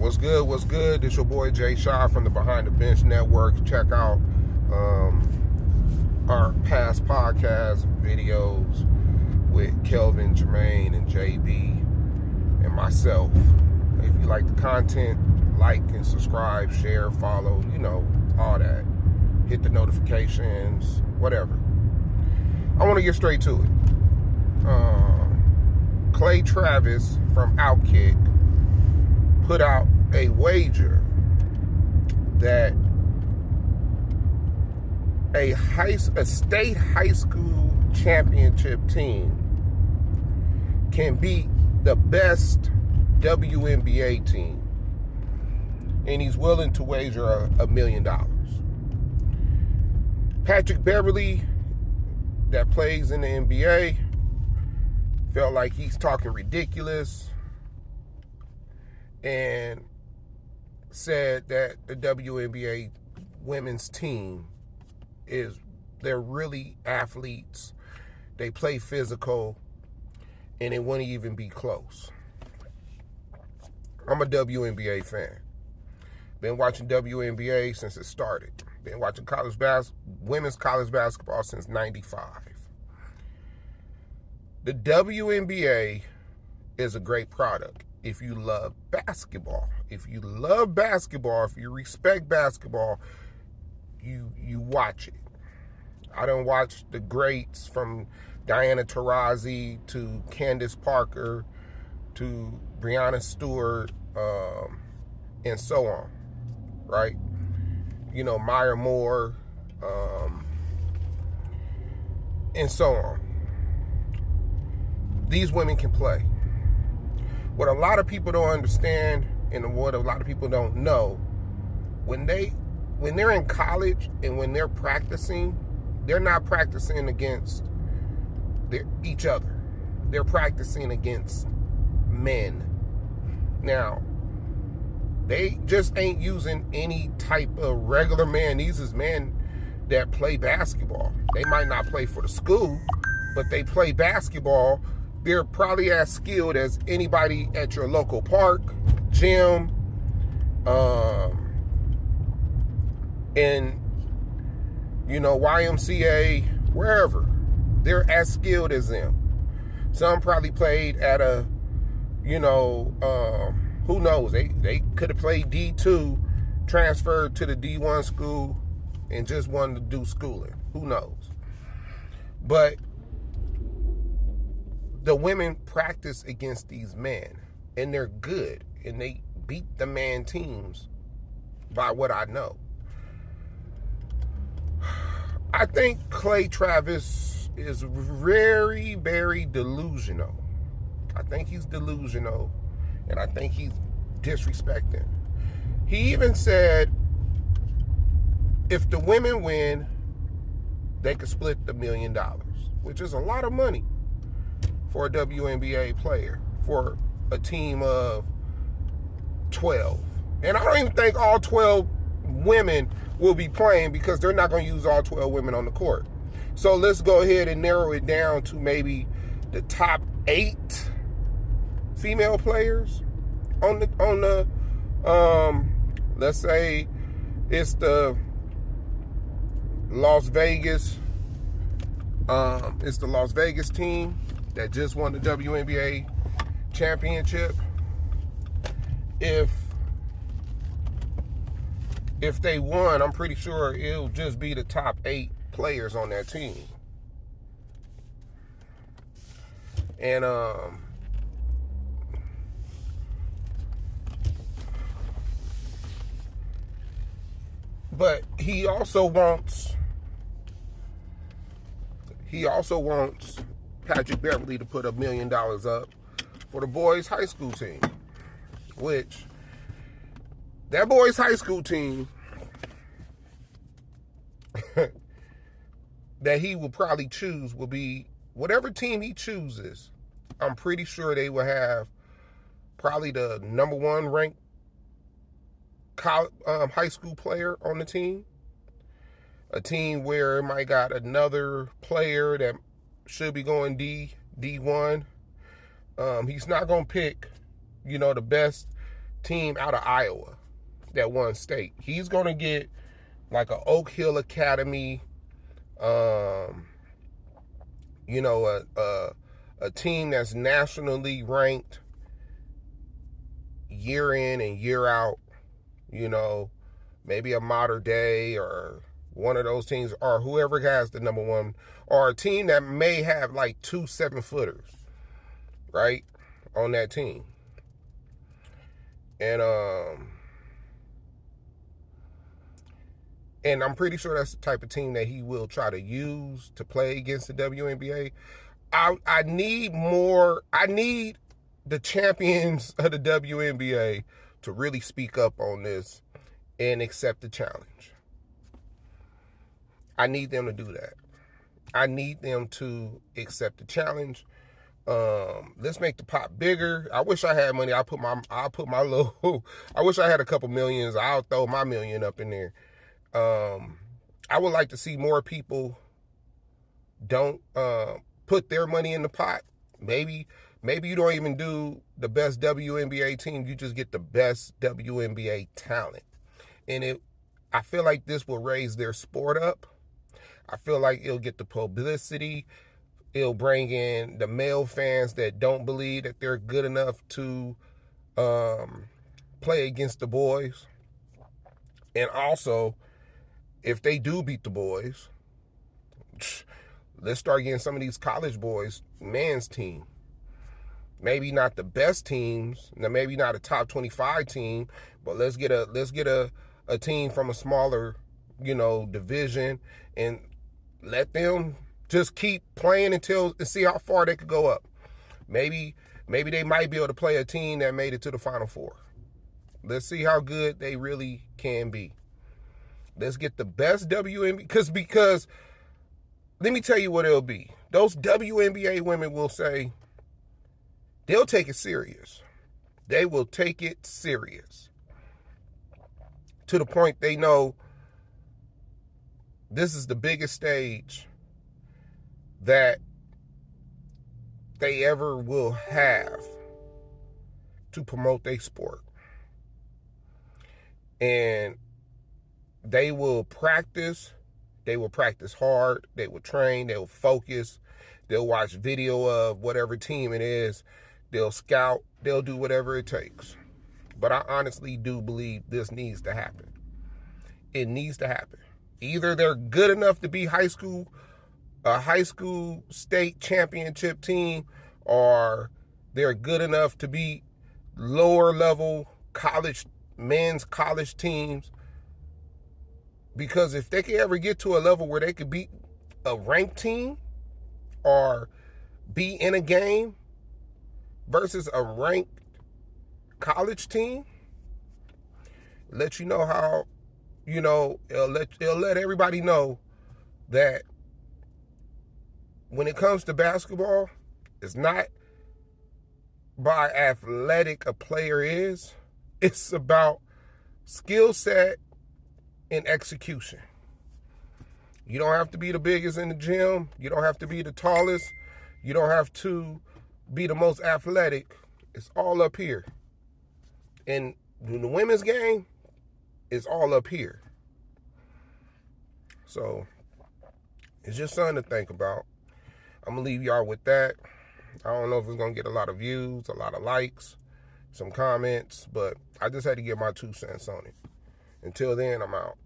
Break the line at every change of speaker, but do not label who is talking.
What's good? What's good? It's your boy Jay Shaw from the Behind the Bench Network. Check out our past podcast videos with Kelvin, Jermaine, and JB and myself. If you like the content, like and subscribe, share, follow, all that. Hit the notifications, whatever. I want to get straight to it. Clay Travis from Outkick put out a wager that a state high school championship team can beat the best WNBA team, and he's willing to wager $1 million. Patrick Beverly, that plays in the NBA, felt like he's talking ridiculous and said that the WNBA women's team they're really athletes. They play physical, and it wouldn't even be close. I'm a WNBA fan. Been watching WNBA since it started. Been watching women's college basketball since '95. The WNBA is a great product if you love basketball. If you love basketball, if you respect basketball, you watch it. I done watched the greats from Diana Taurasi to Candace Parker to Breanna Stewart, and so on, right? Maya Moore, and so on. These women can play. What a lot of people don't understand and what a lot of people don't know, when they're in college and when they're practicing, they're not practicing against each other. They're practicing against men. Now, they just ain't using any type of regular man. These is men that play basketball. They might not play for the school, but they play basketball. They're probably as skilled as anybody at your local park, gym, and YMCA, wherever. They're as skilled as them. Some probably played at a, who knows? They could have played D2, transferred to the D1 school, and just wanted to do schooling. Who knows? But the women practice against these men, and they're good, and they beat the man teams by what I know. I think Clay Travis is very, very delusional. I think he's delusional, and I think he's disrespecting. He even said if the women win, they could split the $1 million, which is a lot of money for a WNBA player, for a team of 12. And I don't even think all 12 women will be playing, because they're not going to use all 12 women on the court. So let's go ahead and narrow it down to maybe the top 8 female players on the let's say it's the Las Vegas team that just won the WNBA championship. If they won, I'm pretty sure it'll just be the top 8 players on that team. And but he also wants Patrick Beverly to put $1 million up for the boys' high school team, which that boys' high school team that he will probably choose will be whatever team he chooses. I'm pretty sure they will have probably the number 1 ranked high school player on the team. A team where it might got another player that should be going D1. He's not going to pick, the best team out of Iowa that won state. He's going to get like an Oak Hill Academy, you know, a team that's nationally ranked year in and year out, you know, maybe a Mater Dei or one of those teams, or whoever has the number one, or a team that may have like 2 7-footers, right, on that team. And I'm pretty sure that's the type of team that he will try to use to play against the WNBA. I need the champions of the WNBA to really speak up on this and accept the challenge. I need them to do that. I need them to accept the challenge. Let's make the pot bigger. I wish I had money. I'll put my little, I wish I had a couple millions. I'll throw my million up in there. I would like to see more people don't put their money in the pot. Maybe you don't even do the best WNBA team. You just get the best WNBA talent. And I feel like this will raise their sport up. I feel like it'll get the publicity. It'll bring in the male fans that don't believe that they're good enough to play against the boys. And also, if they do beat the boys, let's start getting some of these college boys men's team. Maybe not the best teams, maybe not a top 25 team, but let's get a team from a smaller, you know, division, and let them just keep playing and see how far they could go up. Maybe they might be able to play a team that made it to the Final Four. Let's see how good they really can be. Let's get the best WNBA, because let me tell you what it'll be. Those WNBA women will say, they'll take it serious. They will take it serious. To the point they know this is the biggest stage that they ever will have to promote their sport. And they will practice hard, they will train, they will focus, they'll watch video of whatever team it is, they'll scout, they'll do whatever it takes. But I honestly do believe this needs to happen. It needs to happen. Either they're good enough to be a high school state championship team, or they're good enough to be lower level men's college teams. Because if they can ever get to a level where they could beat a ranked team or be in a game versus a ranked college team, let you know how, you know, it'll let everybody know that when it comes to basketball, it's not by athletic a player is. It's about skill set and execution. You don't have to be the biggest in the gym. You don't have to be the tallest. You don't have to be the most athletic. It's all up here. And the women's game is all up here. So it's just something to think about. I'm going to leave y'all with that. I don't know if it's going to get a lot of views, a lot of likes, some comments, but I just had to get my 2 cents on it. Until then, I'm out.